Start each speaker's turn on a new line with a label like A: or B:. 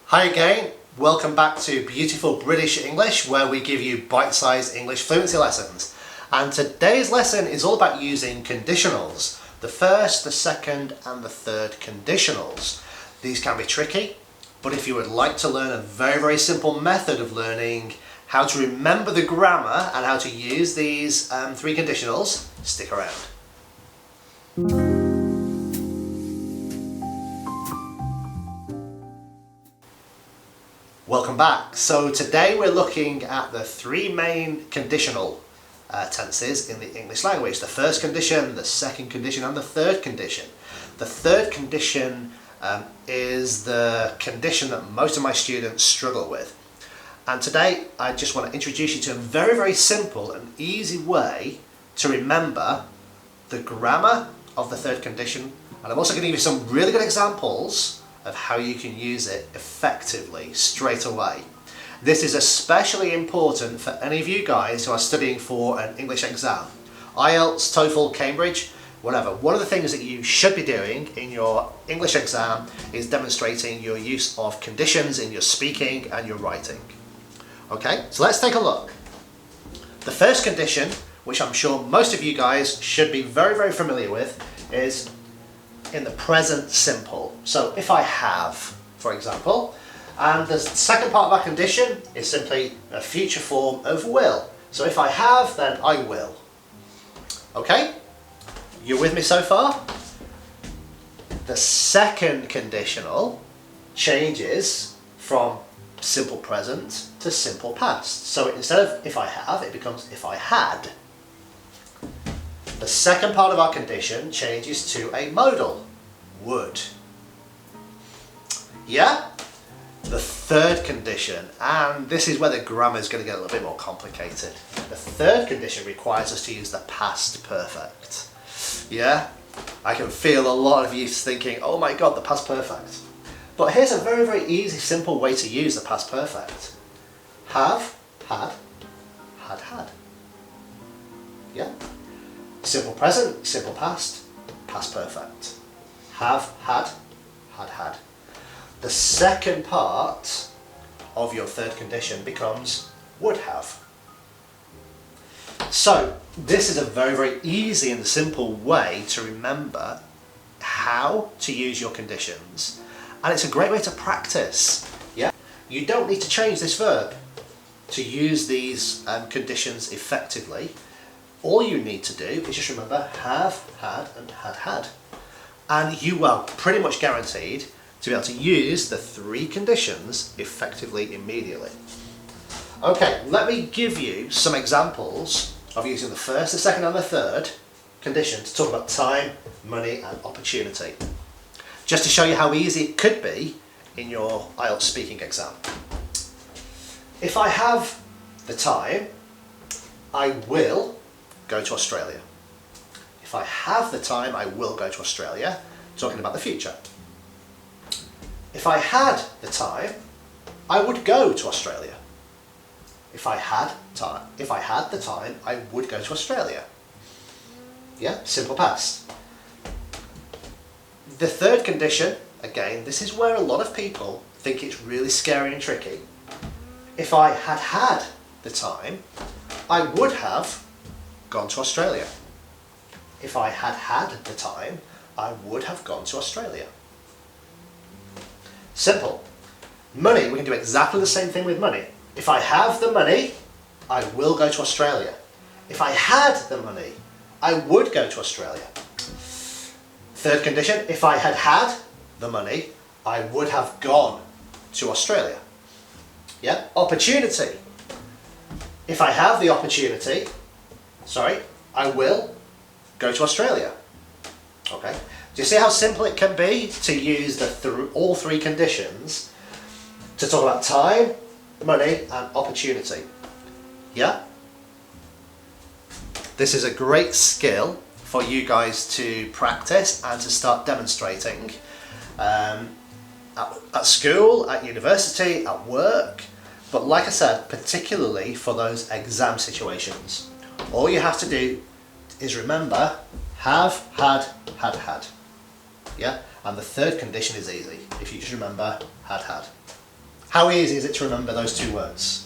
A: Hi again, welcome back to Beautiful British English, where we give you bite-sized English fluency lessons. And today's lesson is all about using conditionals, the first, the second and the third conditionals. These can be tricky, but if you would like to learn a very simple method of learning how to remember the grammar and how to use these three conditionals, stick around. Welcome back. So today we're looking at the three main conditional tenses in the English language. The first condition, the second condition and the third condition. The third condition is the condition that most of my students struggle with. And today I just want to introduce you to a very simple and easy way to remember the grammar of the third condition. And I'm also going to give you some really good examples of how you can use it effectively straight away. This is especially important for any of you guys who are studying for an English exam. IELTS, TOEFL, Cambridge, whatever. One of the things that you should be doing in your English exam is demonstrating your use of conditions in your speaking and your writing. Okay, so let's take a look. The first condition, which I'm sure most of you guys should be very familiar with, is in the present simple. So if I have, for example, and the second part of our condition is simply a future form of will. So if I have, then I will. Okay? You with me so far? The second conditional changes from simple present to simple past. So instead of if I have, it becomes if I had. The second part of our condition changes to a modal, would. Yeah? The third condition, and this is where the grammar is going to get a little bit more complicated. The third condition requires us to use the past perfect. Yeah? I can feel a lot of you thinking, oh my god, the past perfect. But here's a very easy, simple way to use the past perfect. Have, had, had. Yeah? Simple present, simple past, past perfect. Have, had, had. The second part of your third condition becomes would have. So this is a very easy and simple way to remember how to use your conditions, and it's a great way to practice. Yeah, you don't need to change this verb to use these conditions effectively. All you need to do is just remember have, had and had. And you are pretty much guaranteed to be able to use the three conditions effectively immediately. Okay, let me give you some examples of using the first, the second and the third condition to talk about time, money and opportunity. Just to show you how easy it could be in your IELTS speaking exam. If I have the time, I will go to Australia. If I have the time, I will go to Australia, talking about the future. If I had the time, I would go to Australia. If I had the time, I would go to Australia. Yeah, simple past. The third condition, again, this is where a lot of people think it's really scary and tricky. If I had the time, I would have gone to Australia. If I had the time, I would have gone to Australia. Simple. Money, we can do exactly the same thing with money. If I have the money, I will go to Australia. If I had the money, I would go to Australia. Third condition, if I had the money, I would have gone to Australia. Yeah, opportunity. If I have the opportunity, I will go to Australia. Okay, do you see how simple it can be to use all three conditions to talk about time, money and opportunity? Yeah? This is a great skill for you guys to practice and to start demonstrating at school, at university, at work, but like I said, particularly for those exam situations. All you have to do is remember have, had. Yeah, and the third condition is easy if you just remember had. How easy is it to remember those two words?